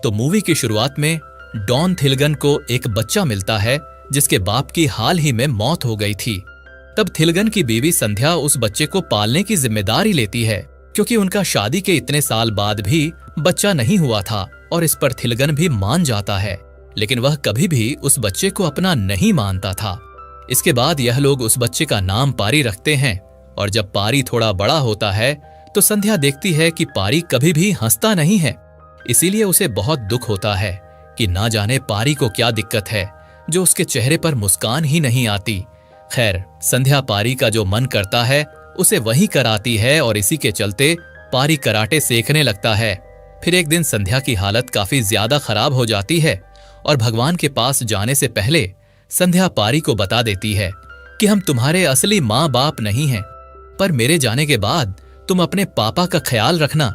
तो मूवी की शुरुआत में डॉन थिलगन को एक बच्चा मिलता है जिसके बाप की हाल ही में मौत हो गई थी। तब थिलगन की बीवी संध्या उस बच्चे को पालने की जिम्मेदारी लेती है, क्योंकि उनका शादी के इतने साल बाद भी बच्चा नहीं हुआ था और इस पर थिलगन भी मान जाता है, लेकिन वह कभी भी उस बच्चे को अपना नहीं मानता था। इसके बाद यह लोग उस बच्चे का नाम पारी रखते हैं और जब पारी थोड़ा बड़ा होता है तो संध्या देखती है कि पारी कभी भी हंसता नहीं है। इसीलिए उसे बहुत दुख होता है कि ना जाने पारी को क्या दिक्कत है जो उसके चेहरे पर मुस्कान ही नहीं आती। खैर, संध्या पारी का जो मन करता है उसे वही कराती है और इसी के चलते पारी कराटे सीखने लगता है। फिर एक दिन संध्या की हालत काफी ज्यादा खराब हो जाती है और भगवान के पास जाने से पहले संध्या पारी को बता देती है कि हम तुम्हारे असली माँ बाप नहीं हैं, पर मेरे जाने के बाद तुम अपने पापा का ख्याल रखना।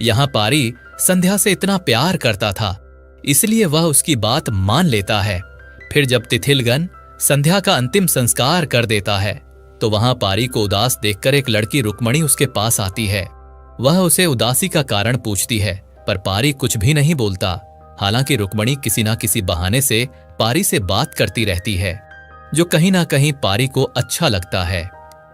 यहाँ पारी संध्या से इतना प्यार करता था, इसलिए वह उसकी बात मान लेता है। फिर जब तिथिलगन संध्या का अंतिम संस्कार कर देता है तो वहां पारी को उदास देखकर एक लड़की रुक्मणी उसके पास आती है। वह उसे उदासी का कारण पूछती है, पर पारी कुछ भी नहीं बोलता। हालांकि रुक्मणी किसी ना किसी बहाने से पारी से बात करती रहती है, जो कहीं ना कहीं पारी को अच्छा लगता है।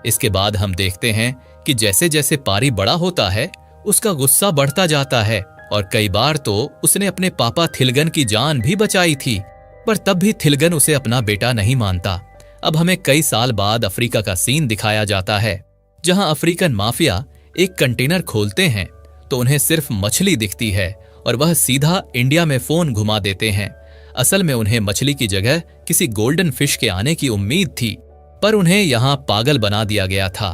इसके बाद हम देखते हैं कि जैसे जैसे पारी बड़ा होता है उसका गुस्सा बढ़ता जाता है और कई बार तो उसने अपने पापा थिलगन की जान भी बचाई थी, पर तब भी थिलगन उसे अपना बेटा नहीं मानता। अब हमें कई साल बाद अफ्रीका का सीन दिखाया जाता है, जहां अफ्रीकन माफिया एक कंटेनर खोलते हैं तो उन्हें सिर्फ मछली दिखती है और वह सीधा इंडिया में फोन घुमा देते हैं। असल में उन्हें मछली की जगह किसी गोल्डन फिश के आने की उम्मीद थी, पर उन्हें यहां पागल बना दिया गया था।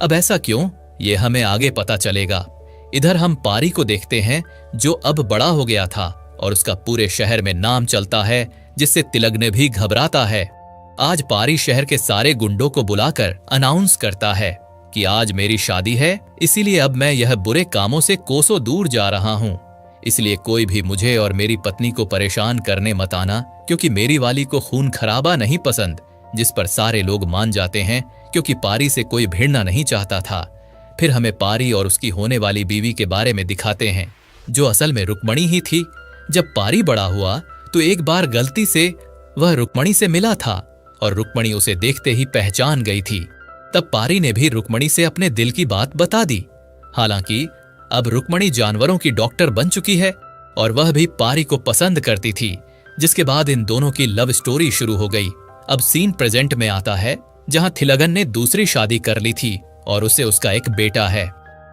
अब ऐसा क्यों, ये हमें आगे पता चलेगा। इधर हम पारी को देखते हैं जो अब बड़ा हो गया था और उसका पूरे शहर में नाम चलता है, जिससे तिलक भी घबराता है। आज पारी शहर के सारे गुंडों को बुलाकर अनाउंस करता है कि आज मेरी शादी है, इसीलिए अब मैं यह बुरे कामों से कोसों दूर जा रहा हूं। इसलिए कोई भी मुझे और मेरी पत्नी को परेशान करने मत आना, क्योंकि मेरी वाली को खून खराबा नहीं पसंद। जिस पर सारे लोग मान जाते हैं, क्योंकि पारी से कोई भिड़ना नहीं चाहता था। फिर हमें पारी और उसकी होने वाली बीवी के बारे में दिखाते हैं, जो असल में रुक्मणी ही थी। जब पारी बड़ा हुआ तो एक बार गलती से वह रुक्मणी से मिला था और रुक्मणी उसे देखते ही पहचान गई थी। तब पारी ने भी रुक्मणी से अपने दिल की बात बता दी। हालांकि अब रुक्मणी जानवरों की डॉक्टर बन चुकी है और वह भी पारी को पसंद करती थी, जिसके बाद इन दोनों की लव स्टोरी शुरू हो गई। अब सीन प्रेजेंट में आता है, जहां थिलगन ने दूसरी शादी कर ली थी और उसे उसका एक बेटा है।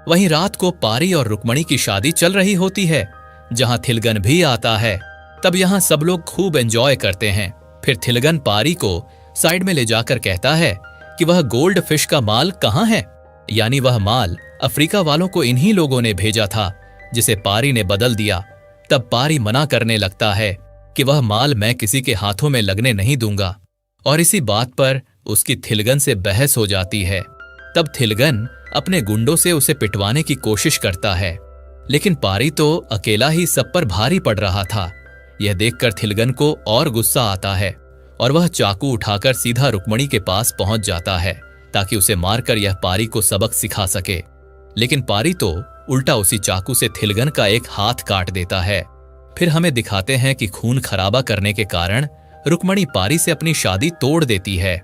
वहीं रात को पारी और रुक्मणी की शादी चल रही होती है, जहां थिलगन भी आता है। तब यहां सब लोग खूब एंजॉय करते हैं। फिर थिलगन पारी को साइड में ले जाकर कहता है कि वह गोल्ड फिश का माल कहाँ है, यानी वह माल अफ्रीका वालों को इन्हीं लोगों ने भेजा था, जिसे पारी ने बदल दिया। तब पारी मना करने लगता है कि वह माल मैं किसी के हाथों में लगने नहीं दूंगा, और इसी बात पर उसकी थिलगन से बहस हो जाती है। तब थिलगन अपने गुंडों से उसे पिटवाने की कोशिश करता है, लेकिन पारी तो अकेला ही सब पर भारी पड़ रहा था। यह देखकर थिलगन को और गुस्सा आता है और वह चाकू उठाकर सीधा रुक्मणी के पास पहुंच जाता है, ताकि उसे मारकर यह पारी को सबक सिखा सके। लेकिन पारी तो उल्टा उसी चाकू से थिलगन का एक हाथ काट देता है। फिर हमें दिखाते हैं कि खून खराबा करने के कारण रुक्मणी पारी से अपनी शादी तोड़ देती है,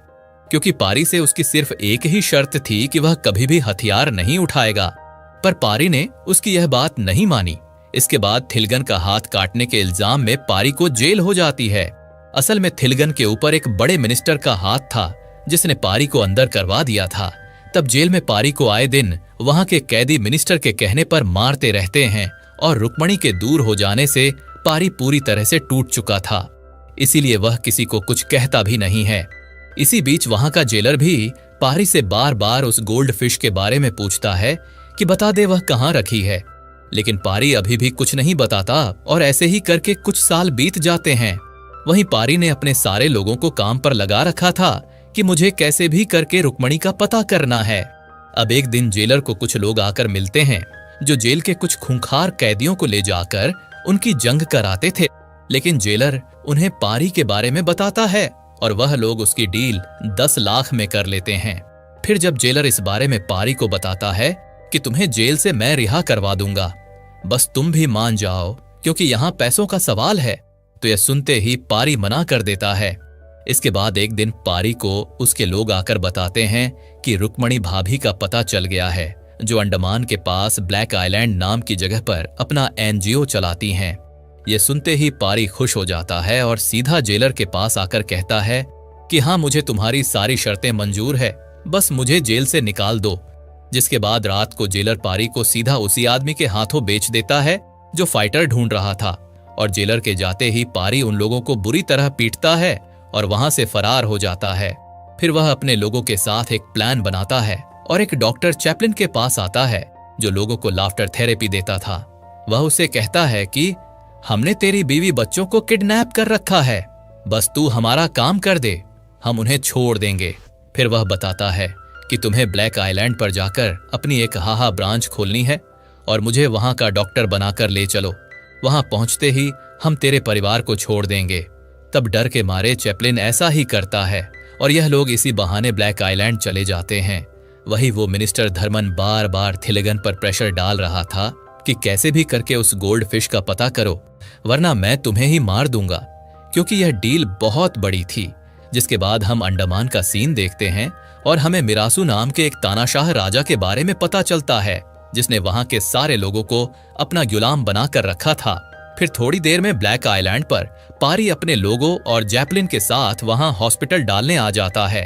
क्योंकि पारी से उसकी सिर्फ एक ही शर्त थी कि वह कभी भी हथियार नहीं उठाएगा। पर पारी ने उसकी यह बात नहीं मानी। इसके बाद थिलगन का हाथ काटने के इल्जाम में पारी को जेल हो जाती है। असल में थिलगन के ऊपर एक बड़े मिनिस्टर का हाथ था, जिसने पारी को अंदर करवा दिया था। तब जेल में पारी को आए दिन वहां के कैदी मिनिस्टर के कहने पर मारते रहते हैं और रुक्मणी के दूर हो जाने से पारी पूरी तरह से टूट चुका था, इसीलिए वह किसी को कुछ कहता भी नहीं है। इसी बीच वहां का जेलर भी पारी से बार बार उस गोल्ड फिश के बारे में पूछता है कि बता दे वह कहाँ रखी है, लेकिन पारी अभी भी कुछ नहीं बताता और ऐसे ही करके कुछ साल बीत जाते हैं। वहीं पारी ने अपने सारे लोगों को काम पर लगा रखा था कि मुझे कैसे भी करके रुक्मणी का पता करना है। अब एक दिन जेलर को कुछ लोग आकर मिलते हैं, जो जेल के कुछ खूंखार कैदियों को ले जाकर उनकी जंग कराते थे, लेकिन जेलर उन्हें पारी के बारे में बताता है और वह लोग उसकी डील 10 लाख में कर लेते हैं। फिर जब जेलर इस बारे में पारी को बताता है कि तुम्हें जेल से मैं रिहा करवा दूंगा, बस तुम भी मान जाओ क्योंकि यहाँ पैसों का सवाल है। तो यह सुनते ही पारी मना कर देता है। इसके बाद एक दिन पारी को उसके लोग आकर बताते हैं कि रुक्मणी भाभी का पता चल गया है, जो अंडमान के पास ब्लैक आइलैंड नाम की जगह पर अपना एनजीओ चलाती हैं। यह सुनते ही पारी खुश हो जाता है और सीधा जेलर के पास आकर कहता है कि हाँ, मुझे तुम्हारी सारी शर्तें मंजूर है, बस मुझे जेल से निकाल दो। जिसके बाद रात को जेलर पारी को सीधा उसी आदमी के हाथों बेच देता है जो फाइटर ढूंढ रहा था। और जेलर के जाते ही पारी उन लोगों को बुरी तरह पीटता है और वहां से फरार हो जाता है। फिर वह अपने लोगों के साथ एक प्लान बनाता है और एक डॉक्टर चैपलिन के पास आता है, जो लोगों को लाफ्टर थेरेपी देता था। वह उसे कहता है कि हमने तेरी बीवी बच्चों को किडनैप कर रखा है, बस तू हमारा काम कर दे, हम उन्हें छोड़ देंगे। फिर वह बताता है कि तुम्हें ब्लैक आइलैंड पर जाकर अपनी एक हाहा ब्रांच खोलनी है और मुझे वहां का डॉक्टर बनाकर ले चलो। वहां पहुंचते ही हम तेरे परिवार को छोड़ देंगे। तब डर के मारे चैपलिन ऐसा ही करता है और यह लोग इसी बहाने ब्लैक आइलैंड चले जाते हैं। वही वो मिनिस्टर धर्मन बार बार थिलगन पर प्रेशर डाल रहा था कि कैसे भी करके उस गोल्ड फिश का पता करो, वरना मैं तुम्हें ही मार दूंगा, क्योंकि यह डील बहुत बड़ी थी। जिसके बाद हम अंडमान का सीन देखते हैं और हमें मिरासू नाम के एक तानाशाह राजा के बारे में पता चलता है, जिसने वहां के सारे लोगों को अपना गुलाम बनाकर रखा था। फिर थोड़ी देर में ब्लैक आइलैंड पर पारी अपने लोगों और जैपलिन के साथ वहां हॉस्पिटल डालने आ जाता है,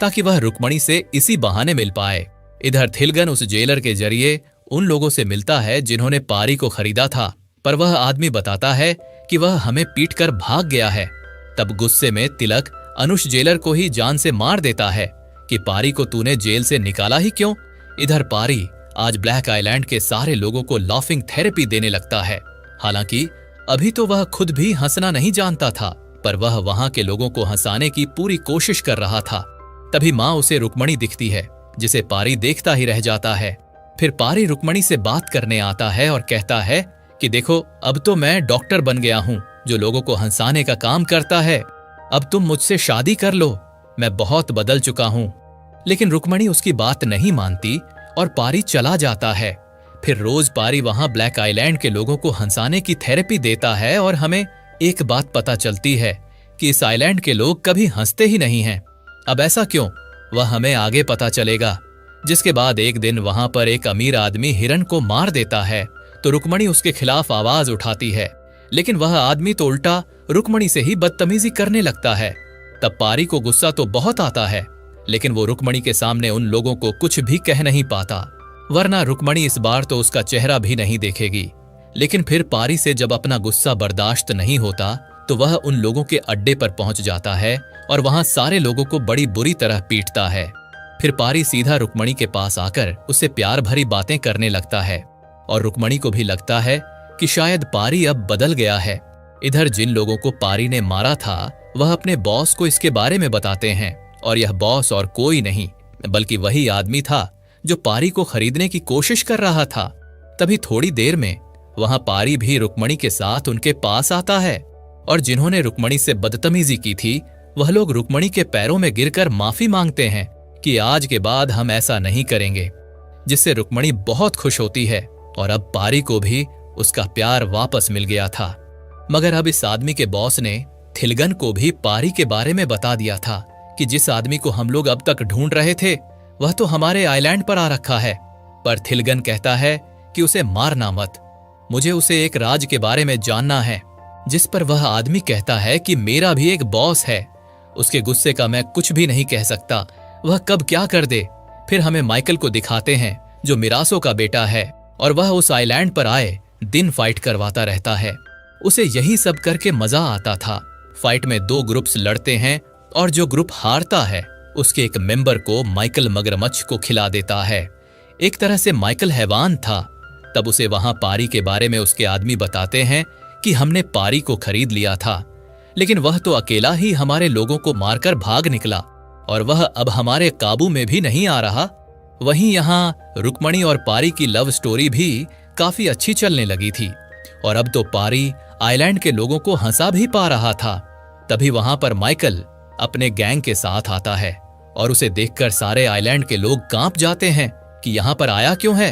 ताकि वह रुक्मणी से इसी बहाने मिल पाए। इधर थिलगन उस जेलर के जरिए उन लोगों से मिलता है जिन्होंने पारी को खरीदा था, पर वह आदमी बताता है कि वह हमें पीटकर भाग गया है। तब गुस्से में तिलक अनुष जेलर को ही जान से मार देता है कि पारी को तूने जेल से निकाला ही क्यों। इधर पारी आज ब्लैक आइलैंड के सारे लोगों को लाफिंग थेरेपी देने लगता है। हालांकि अभी तो वह खुद भी हंसना नहीं जानता था, पर वह वहां के लोगों को हंसाने की पूरी कोशिश कर रहा था। तभी माँ उसे रुक्मणी दिखती है, जिसे पारी देखता ही रह जाता है। फिर पारी रुक्मणी से बात करने आता है और कहता है कि देखो, अब तो मैं डॉक्टर बन गया हूँ जो लोगों को हंसाने का काम करता है। अब तुम मुझसे शादी कर लो, मैं बहुत बदल चुका हूँ। लेकिन रुक्मणी उसकी बात नहीं मानती और पारी चला जाता है। फिर रोज पारी वहां ब्लैक आइलैंड के लोगों को हंसाने की थेरेपी देता है और हमें एक बात पता चलती है कि इस आइलैंड के लोग कभी हंसते ही नहीं हैं। अब ऐसा क्यों, वह हमें आगे पता चलेगा। जिसके बाद एक दिन वहां पर एक अमीर आदमी हिरन को मार देता है, तो रुक्मणी उसके खिलाफ आवाज उठाती है, लेकिन वह आदमी तो उल्टा रुक्मणी से ही बदतमीजी करने लगता है। तब पारी को गुस्सा तो बहुत आता है, लेकिन वो रुक्मणी के सामने उन लोगों को कुछ भी कह नहीं पाता, वरना रुक्मणी इस बार तो उसका चेहरा भी नहीं देखेगी। लेकिन फिर पारी से जब अपना गुस्सा बर्दाश्त नहीं होता, तो वह उन लोगों के अड्डे पर पहुंच जाता है और वहां सारे लोगों को बड़ी बुरी तरह पीटता है। फिर पारी सीधा रुक्मणी के पास आकर उससे प्यार भरी बातें करने लगता है और रुक्मणी को भी लगता है कि शायद पारी अब बदल गया है। इधर जिन लोगों को पारी ने मारा था, वह अपने बॉस को इसके बारे में बताते हैं, और यह बॉस और कोई नहीं बल्कि वही आदमी था जो पारी को खरीदने की कोशिश कर रहा था। तभी थोड़ी देर में वहां पारी भी रुक्मणी के साथ उनके पास आता है, और जिन्होंने रुक्मणी से बदतमीजी की थी, वह लोग रुक्मणी के पैरों में गिरकर माफी मांगते हैं कि आज के बाद हम ऐसा नहीं करेंगे। जिससे रुक्मणी बहुत खुश होती है और अब पारी को भी उसका प्यार वापस मिल गया था। मगर अब इस आदमी के बॉस ने थिलगन को भी पारी के बारे में बता दिया था कि जिस आदमी को हम लोग अब तक ढूंढ रहे थे, वह तो हमारे आइलैंड पर आ रखा है। पर थिलगन कहता है कि उसे मारना मत, मुझे उसे एक राज के बारे में जानना है। जिस पर वह आदमी कहता है कि मेरा भी एक बॉस है, उसके गुस्से का मैं कुछ भी नहीं कह सकता, वह कब क्या कर दे। फिर हमें माइकल को दिखाते हैं, जो मिरासो का बेटा है, और वह उस आइलैंड पर आए दिन फाइट करवाता रहता है। उसे यही सब करके मजा आता था। फाइट में 2 ग्रुप्स लड़ते हैं और जो ग्रुप हारता है उसके एक मेंबर को माइकल मगरमच्छ को खिला देता है। एक तरह से माइकल हैवान था। तब उसे वहां पारी के बारे में उसके आदमी बताते हैं कि हमने पारी को खरीद लिया था, लेकिन वह तो अकेला ही हमारे लोगों को मारकर भाग निकला और वह अब हमारे काबू में भी नहीं आ रहा। वहीं यहाँ रुक्मणी और पारी की लव स्टोरी भी काफी अच्छी चलने लगी थी और अब तो पारी आइलैंड के लोगों को हंसा भी पा रहा था। तभी वहां पर माइकल अपने गैंग के साथ आता है और उसे देखकर सारे आइलैंड के लोग कांप जाते हैं कि यहाँ पर आया क्यों है।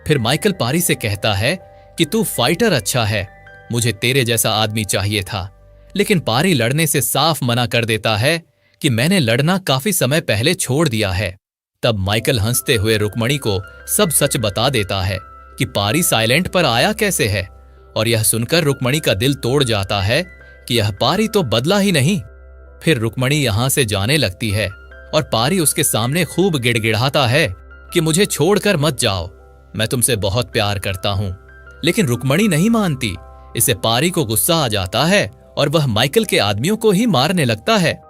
फिर माइकल पारी से कहता है कि तू फाइटर अच्छा है, मुझे तेरे जैसा आदमी चाहिए था। लेकिन पारी लड़ने से साफ मना कर देता है कि मैंने लड़ना काफी समय पहले छोड़ दिया है। तब माइकल हंसते हुए रुक्मणी को सब सच बता देता है कि पारी साइलेंट पर आया कैसे है, और यह सुनकर रुक्मणी का दिल तोड़ जाता है कि यह पारी तो बदला ही नहीं। फिर रुक्मणी यहां से जाने लगती है और पारी उसके सामने खूब गिड़गिड़ाता है कि मुझे छोड़कर मत जाओ, मैं तुमसे बहुत प्यार करता हूं। लेकिन रुक्मणी नहीं मानती। इसे पारी को गुस्सा आ जाता है और वह माइकल के आदमियों को ही मारने लगता है,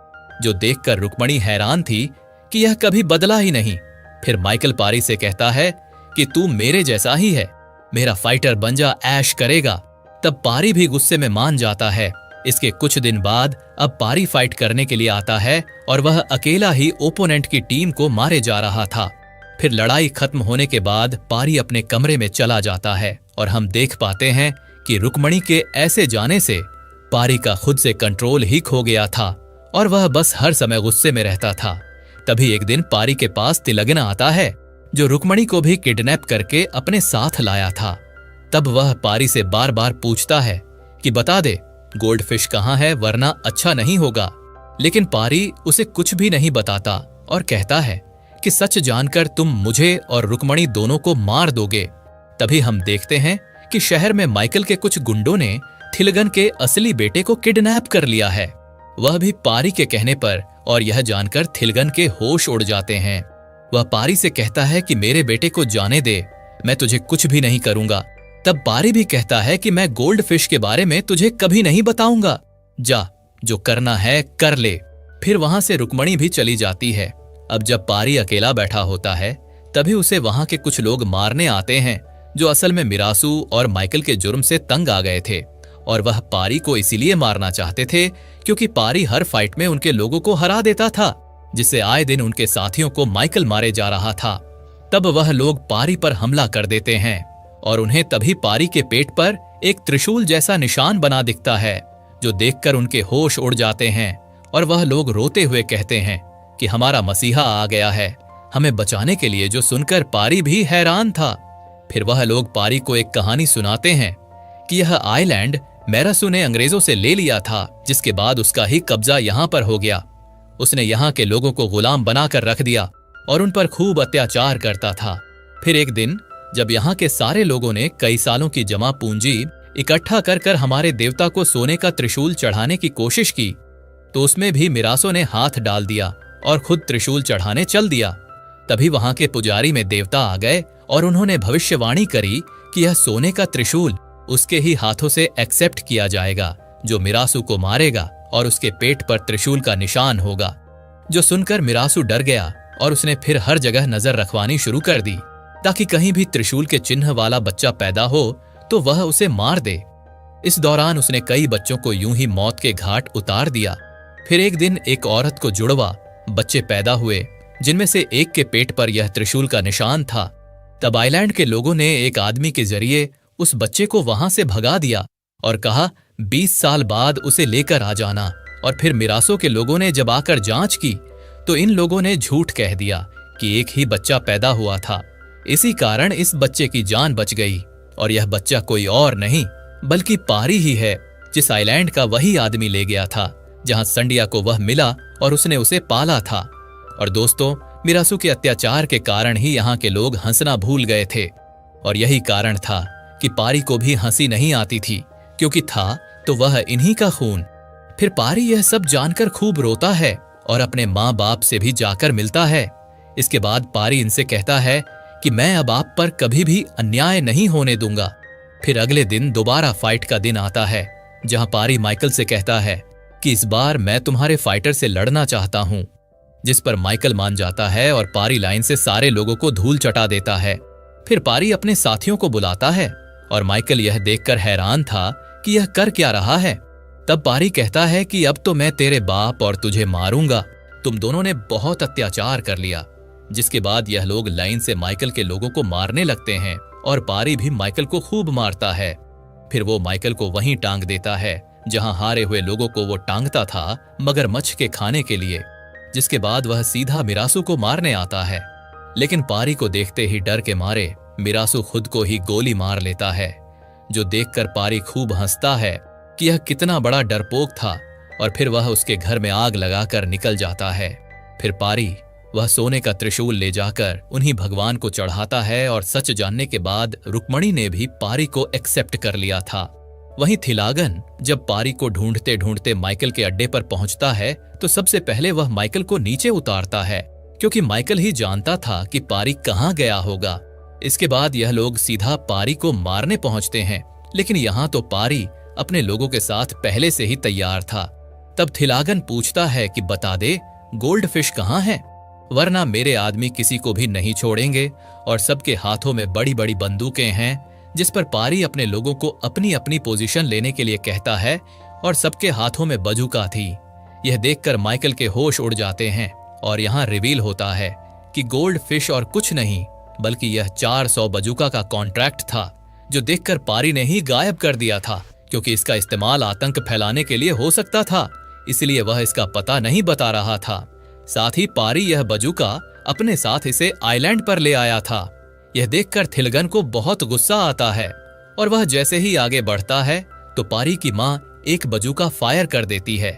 जो देखकर रुक्मणी हैरान थी कि यह कभी बदला ही नहीं। फिर माइकल पारी से कहता है कि तू मेरे जैसा ही है, मेरा फाइटर बन जा, ऐश करेगा। तब पारी भी गुस्से में मान जाता है। इसके कुछ दिन बाद अब पारी फाइट करने के लिए आता है और वह अकेला ही ओपोनेंट की टीम को मारे जा रहा था। फिर लड़ाई खत्म होने के बाद पारी अपने कमरे में चला जाता है और हम देख पाते हैं कि रुक्मणी के ऐसे जाने से पारी का खुद से कंट्रोल ही खो गया था और वह बस हर समय गुस्से में रहता था। तभी एक दिन पारी के पास तिलग्ना आता है, जो रुक्मणी को भी किडनैप करके अपने साथ लाया था। तब वह पारी से बार बार पूछता है कि बता दे गोल्ड फिश कहाँ है, वरना अच्छा नहीं होगा। लेकिन पारी उसे कुछ भी नहीं बताता और कहता है कि सच जानकर तुम मुझे और रुक्मणी दोनों को मार दोगे। तभी हम देखते हैं कि शहर में माइकल के कुछ गुंडों ने थिलगन के असली बेटे को किडनैप कर लिया है, वह भी पारी के कहने पर। और यह जानकर थिलगन के होश उड़ जाते हैं। वह पारी से कहता है कि मेरे बेटे को जाने दे, मैं तुझे कुछ भी नहीं करूंगा। तब पारी भी कहता है कि मैं गोल्ड फिश के बारे में तुझे कभी नहीं बताऊंगा, जा जो करना है कर ले। फिर वहां से रुक्मणी भी चली जाती है। अब जब पारी अकेला बैठा होता है तभी उसे वहां के कुछ लोग मारने आते हैं, जो असल में मिरासू और माइकल के जुर्म से तंग आ गए थे। और वह पारी को इसीलिए मारना चाहते थे क्योंकि पारी हर फाइट में उनके लोगों को हरा देता था, जिससे आए दिन उनके साथियों को माइकल मारे जा रहा था। तब वह लोग पारी पर हमला कर देते हैं और उन्हें तभी पारी के पेट पर एक त्रिशूल जैसा निशान बना दिखता है, जो देखकर उनके होश उड़ जाते हैं और वह लोग रोते हुए कहते हैं कि हमारा मसीहा आ गया है हमें बचाने के लिए, जो सुनकर पारी भी हैरान था। फिर वह लोग पारी को एक कहानी सुनाते हैं कि यह आइलैंड मेरासू ने अंग्रेजों से ले लिया था, जिसके बाद उसका ही कब्जा यहाँ पर हो गया। उसने यहाँ के लोगों को गुलाम बनाकर रख दिया और उन पर खूब अत्याचार करता था। फिर एक दिन जब यहाँ के सारे लोगों ने कई सालों की जमा पूंजी इकट्ठा कर कर हमारे देवता को सोने का त्रिशूल चढ़ाने की कोशिश की, तो उसमें भी मिरासों ने हाथ डाल दिया और खुद त्रिशूल चढ़ाने चल दिया। तभी वहां के पुजारी में देवता आ गए और उन्होंने भविष्यवाणी करी कि यह सोने का त्रिशूल उसके ही हाथों से एक्सेप्ट किया जाएगा, जो मिरासू को मारेगा और उसके पेट पर त्रिशूल का निशान होगा। जो सुनकर मिरासू डर गया और उसने फिर हर जगह नजर रखवानी शुरू कर दी, ताकि कहीं भी त्रिशूल के चिन्ह वाला बच्चा पैदा हो तो वह उसे मार दे। इस दौरान उसने कई बच्चों को यूं ही मौत के घाट उतार दिया। फिर एक दिन एक औरत को जुड़वा बच्चे पैदा हुए, जिनमें से एक के पेट पर यह त्रिशूल का निशान था। तब आइलैंड के लोगों ने एक आदमी के जरिए उस बच्चे को वहां से भगा दिया और कहा 20 साल बाद उसे लेकर आ जाना। और फिर मिरासों के लोगों ने जब आकर जांच की तो इन लोगों ने झूठ कह दिया कि एक ही बच्चा पैदा हुआ था। इसी कारण इस बच्चे की जान बच गई और यह बच्चा कोई और नहीं बल्कि पारी ही है, जिस आइलैंड का वही आदमी ले गया था जहां संडिया को वह मिला और उसने उसे पाला था। और दोस्तों, मिरासू के अत्याचार के कारण ही यहाँ के लोग हंसना भूल गए थे और यही कारण था कि पारी को भी हंसी नहीं आती थी, क्योंकि था तो वह इन्हीं का खून। फिर पारी यह सब जानकर खूब रोता है और अपने माँ बाप से भी जाकर मिलता है। इसके बाद पारी इनसे कहता है कि मैं अब आप पर कभी भी अन्याय नहीं होने दूंगा। फिर अगले दिन दोबारा फाइट का दिन आता है, जहां पारी माइकल से कहता है कि इस बार मैं तुम्हारे फाइटर से लड़ना चाहता हूं, जिस पर माइकल मान जाता है और पारी लाइन से सारे लोगों को धूल चटा देता है। फिर पारी अपने साथियों को बुलाता है और माइकल यह देखकर हैरान था कि यह कर क्या रहा है। तब पारी कहता है कि अब तो मैं तेरे बाप और तुझे मारूंगा, तुम दोनों ने बहुत अत्याचार कर लिया। जिसके बाद यह लोग लाइन से माइकल के लोगों को मारने लगते हैं और पारी भी माइकल को खूब मारता है। फिर वो माइकल को वहीं टांग देता है जहां हारे हुए लोगों को वो टांगता था मगरमच्छ के खाने के लिए। जिसके बाद वह सीधा मिरासू को मारने आता है, लेकिन पारी को देखते ही डर के मारे मिरासू खुद को ही गोली मार लेता है। जो देखकर पारी खूब हंसता है कि यह कितना बड़ा डरपोक था, और फिर वह उसके घर में आग लगाकर निकल जाता है। फिर पारी वह सोने का त्रिशूल ले जाकर उन्हीं भगवान को चढ़ाता है, और सच जानने के बाद रुक्मणी ने भी पारी को एक्सेप्ट कर लिया था। वहीं थिलागन जब पारी को ढूंढते ढूंढते माइकल के अड्डे पर पहुंचता है तो सबसे पहले वह माइकल को नीचे उतारता है, क्योंकि माइकल ही जानता था कि पारी कहां गया होगा। इसके बाद यह लोग सीधा पारी को मारने पहुंचते हैं, लेकिन यहां तो पारी अपने लोगों के साथ पहले से ही तैयार था। तब थिलागन पूछता है कि बता दे गोल्ड फिश कहां है, वरना मेरे आदमी किसी को भी नहीं छोड़ेंगे। और सबके हाथों में बड़ी बड़ी बंदूकें हैं, जिस पर पारी अपने लोगों को अपनी अपनी पोजीशन लेने के लिए कहता है, और सबके हाथों में बजूका थी। यह देखकर माइकल के होश उड़ जाते हैं, और यहां रिवील होता है कि गोल्ड फिश और कुछ नहीं बल्कि यह 400 बजूका का कॉन्ट्रैक्ट था, जो देखकर पारी ने ही गायब कर दिया था, क्योंकि इसका इस्तेमाल आतंक फैलाने के लिए हो सकता था, इसलिए वह इसका पता नहीं बता रहा था। साथ ही पारी यह बजूका अपने साथ इसे आइलैंड पर ले आया था। यह देखकर थिलगन को बहुत गुस्सा आता है, और वह जैसे ही आगे बढ़ता है तो पारी की मां एक बजूका फायर कर देती है,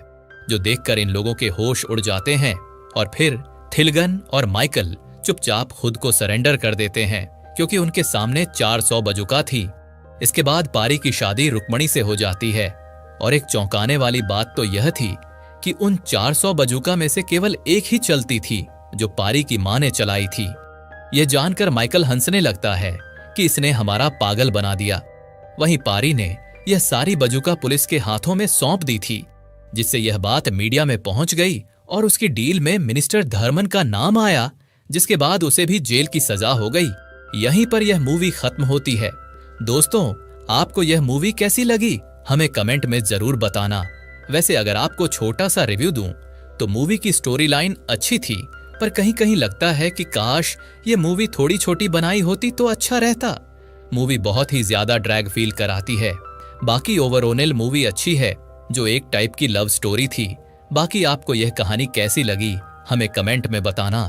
जो देखकर इन लोगों के होश उड़ जाते हैं। और फिर थिलगन और माइकल चुपचाप खुद को सरेंडर कर देते हैं, क्योंकि उनके सामने 400 बजूका थी। इसके बाद पारी की शादी रुक्मणी से हो जाती है, और एक चौंकाने वाली बात तो यह थी कि उन 400 बजूका में से केवल एक ही चलती थी, जो पारी की मां ने चलाई थी। यह जानकर माइकल हंसने लगता है कि इसने हमारा पागल बना दिया। वहीं पारी ने यह सारी बजूका पुलिस के हाथों में सौंप दी थी, जिससे यह बात मीडिया में पहुंच गई, और उसकी डील में मिनिस्टर धर्मन का नाम आया, जिसके बाद उसे भी जेल की सजा हो गई। यहीं पर यह मूवी खत्म होती है। दोस्तों, आपको यह मूवी कैसी लगी हमें कमेंट में जरूर बताना। वैसे अगर आपको छोटा सा रिव्यू दूं तो मूवी की स्टोरी लाइन अच्छी थी, पर कहीं कहीं लगता है कि काश ये मूवी थोड़ी छोटी बनाई होती तो अच्छा रहता। मूवी बहुत ही ज्यादा ड्रैग फील कराती है। बाकी ओवरऑल मूवी अच्छी है, जो एक टाइप की लव स्टोरी थी। बाकी आपको यह कहानी कैसी लगी हमें कमेंट में बताना।